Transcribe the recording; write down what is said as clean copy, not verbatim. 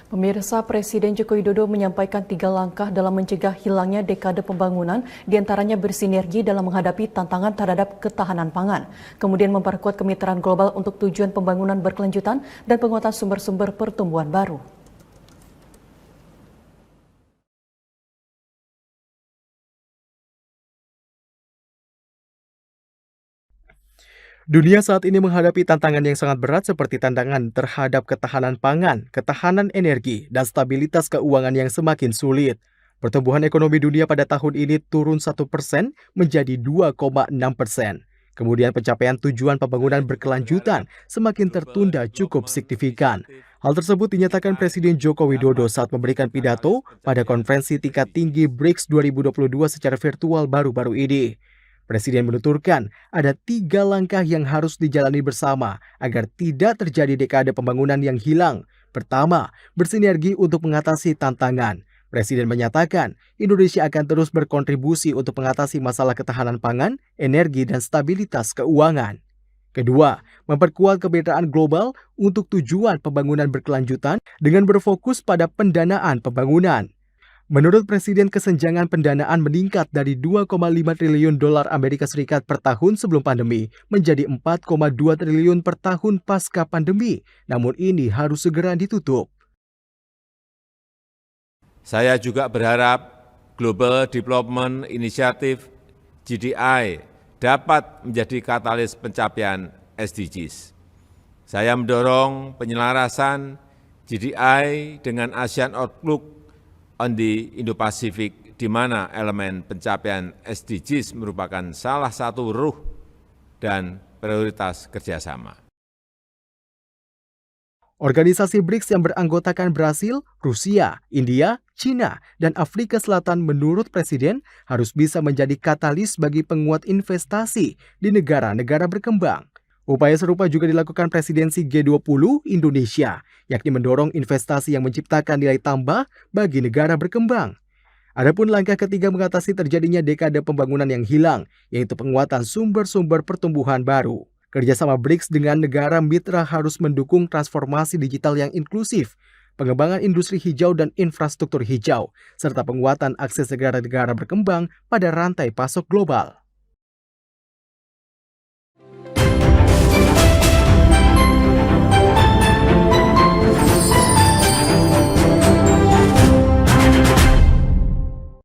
Pemirsa, Presiden Joko Widodo menyampaikan 3 langkah dalam mencegah hilangnya dekade pembangunan, diantaranya bersinergi dalam menghadapi tantangan terhadap ketahanan pangan, kemudian memperkuat kemitraan global untuk tujuan pembangunan berkelanjutan dan penguatan sumber-sumber pertumbuhan baru. Dunia saat ini menghadapi tantangan yang sangat berat seperti tantangan terhadap ketahanan pangan, ketahanan energi, dan stabilitas keuangan yang semakin sulit. Pertumbuhan ekonomi dunia pada tahun ini turun 1% menjadi 2,6%. Kemudian pencapaian tujuan pembangunan berkelanjutan semakin tertunda cukup signifikan. Hal tersebut dinyatakan Presiden Joko Widodo saat memberikan pidato pada konferensi tingkat tinggi BRICS 2022 secara virtual baru-baru ini. Presiden menuturkan ada 3 langkah yang harus dijalani bersama agar tidak terjadi dekade pembangunan yang hilang. Pertama, bersinergi untuk mengatasi tantangan. Presiden menyatakan Indonesia akan terus berkontribusi untuk mengatasi masalah ketahanan pangan, energi, dan stabilitas keuangan. Kedua, memperkuat kemitraan global untuk tujuan pembangunan berkelanjutan dengan berfokus pada pendanaan pembangunan. Menurut Presiden, kesenjangan pendanaan meningkat dari 2,5 triliun dolar Amerika Serikat per tahun sebelum pandemi menjadi 4,2 triliun per tahun pasca pandemi. Namun ini harus segera ditutup. Saya juga berharap Global Development Initiative GDI dapat menjadi katalis pencapaian SDGs. Saya mendorong penyelarasan GDI dengan ASEAN Outlook on the Indo-Pacific, di mana elemen pencapaian SDGs merupakan salah satu ruh dan prioritas kerjasama. Organisasi BRICS yang beranggotakan Brasil, Rusia, India, China, dan Afrika Selatan menurut Presiden harus bisa menjadi katalis bagi penguat investasi di negara-negara berkembang. Upaya serupa juga dilakukan Presidensi G20 Indonesia, yakni mendorong investasi yang menciptakan nilai tambah bagi negara berkembang. Adapun langkah ketiga mengatasi terjadinya dekade pembangunan yang hilang, yaitu penguatan sumber-sumber pertumbuhan baru. Kerjasama BRICS dengan negara mitra harus mendukung transformasi digital yang inklusif, pengembangan industri hijau dan infrastruktur hijau, serta penguatan akses negara-negara berkembang pada rantai pasok global.